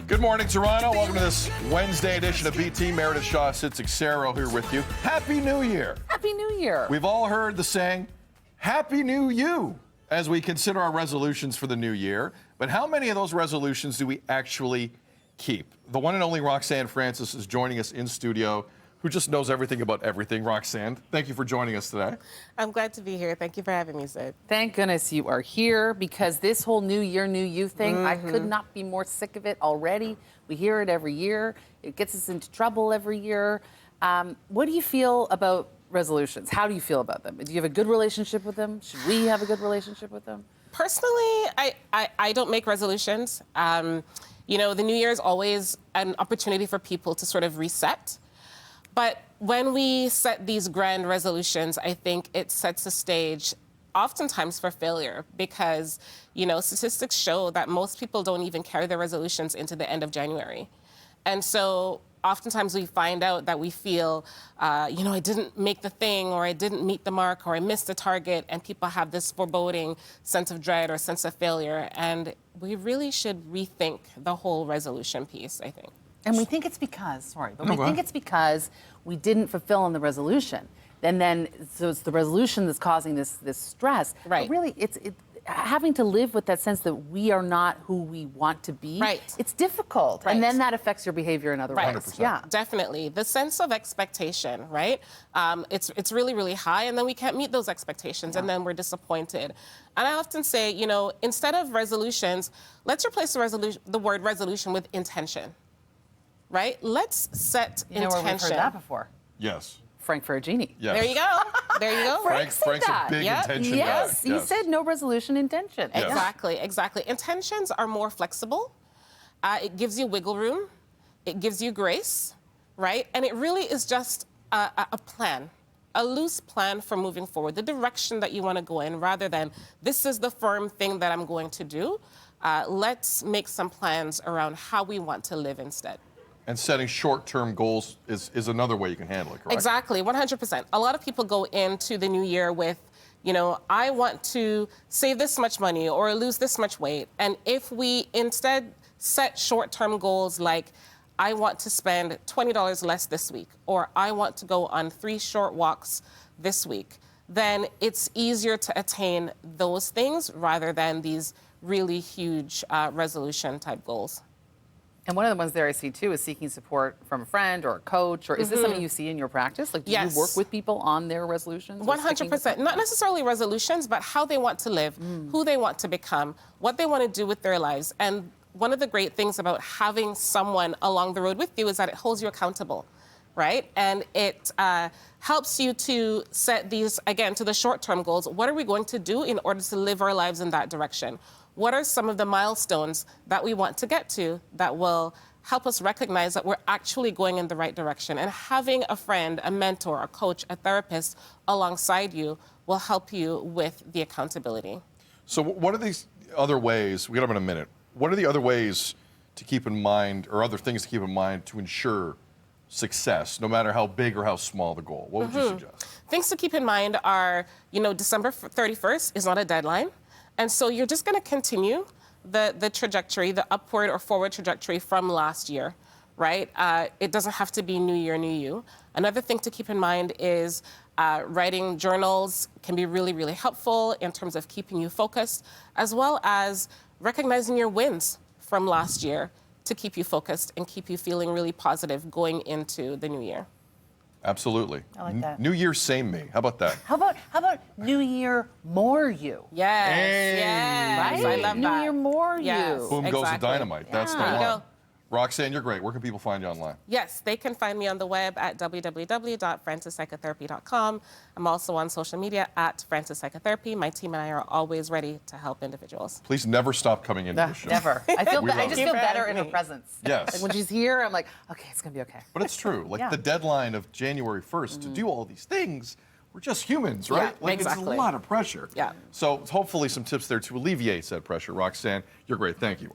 Good morning, Toronto. Welcome to this Wednesday edition of BT. Meredith Shaw, Sid Sixero here with you. Happy New Year. Happy New Year. We've all heard the saying, Happy New You, as we consider our resolutions for the new year. But how many of those resolutions do we actually keep? The one and only Roxanne Francis is joining us in studio, who just knows everything about everything. Roxanne, thank you for joining us today. I'm glad to be here. Thank you for having me, Sid. Thank goodness you are here, because this whole New Year, New You thing, I could not be more sick of it already. We hear it every year. It gets us into trouble every year. What do you feel about resolutions? How do you feel about them? Do you have a good relationship with them? Should we have a good relationship with them? Personally, I don't make resolutions. You know, the New Year is always an opportunity for people to sort of reset. But when we set these grand resolutions, I think it sets a stage oftentimes for failure, because, you know, statistics show that most people don't even carry their resolutions into the end of January. And so oftentimes we find out that we feel, you know, I didn't make the thing, or I didn't meet the mark, or I missed the target, and people have this foreboding sense of dread or sense of failure. And we really should rethink the whole resolution piece, I think. And we think it's because, it's because we didn't fulfill on the resolution. So it's the resolution that's causing this stress. Right. But really, it's having to live with that sense that we are not who we want to be. Right. It's difficult. Right. And then that affects your behavior in other ways. 100%. Yeah. Definitely. The sense of expectation, right? It's really, really high, and then we can't meet those expectations, and then we're disappointed. And I often say, you know, instead of resolutions, let's replace the word resolution with intention. Right? Let's set You know intention. where we've heard that before? Yes. Frank Ferragini. Yes. There you go. There you go. Frank's that. a big Yep. intention Yes, guy. he said no resolution, intention. Yes. Exactly, exactly. Intentions are more flexible. It gives you wiggle room. It gives you grace, right? And it really is just a plan, a loose plan for moving forward, the direction that you want to go in, rather than this is the firm thing that I'm going to do. Let's make some plans around how we want to live instead. And setting short-term goals is another way you can handle it, correct? Exactly, 100%. A lot of people go into the new year with, you know, I want to save this much money or lose this much weight. And if we instead set short-term goals like, I want to spend $20 less this week, or I want to go on 3 short walks this week, then it's easier to attain those things rather than these really huge resolution-type goals. And one of the ones there I see too is seeking support from a friend or a coach. Or is this something you see in your practice? Like, do you work with people on their resolutions? 100%. Not necessarily resolutions, but how they want to live, who they want to become, what they want to do with their lives. And one of the great things about having someone along the road with you is that it holds you accountable, right? And it helps you to set these, again, to the short-term goals. What are we going to do in order to live our lives in that direction? What are some of the milestones that we want to get to that will help us recognize that we're actually going in the right direction? And having a friend, a mentor, a coach, a therapist alongside you will help you with the accountability. So what are these other ways, we got them in a minute, what are the other ways to keep in mind, or other things to keep in mind to ensure success, no matter how big or how small the goal? What would you suggest? Things to keep in mind are, you know, December 31st is not a deadline. And so you're just going to continue the trajectory, the upward or forward trajectory from last year, right? It doesn't have to be New Year, New You. Another thing to keep in mind is writing journals can be really, really helpful in terms of keeping you focused, as well as recognizing your wins from last year to keep you focused and keep you feeling really positive going into the new year. Absolutely. I like that. New Year, same me. How about that? How about New Year, more you? Yes, Hey. yes, Right? I love New that. Year, more Yes. you. Boom goes the Exactly. dynamite. That's the Yeah. There you one. go. Roxanne, you're great. Where can people find you online? Yes, they can find me on the web at www.francispsychotherapy.com. I'm also on social media at Francis Psychotherapy. My team and I are always ready to help individuals. Please never stop coming into the show. Never. I We love just it. feel better in her presence. Yes. Like when she's here, I'm like, okay, it's gonna be okay. But it's true. Like Yeah. the deadline of January 1st to do all these things, we're just humans, right? Yeah, Like it's exactly. a lot of pressure. Yeah. So hopefully some tips there to alleviate said pressure. Roxanne, you're great. Thank you.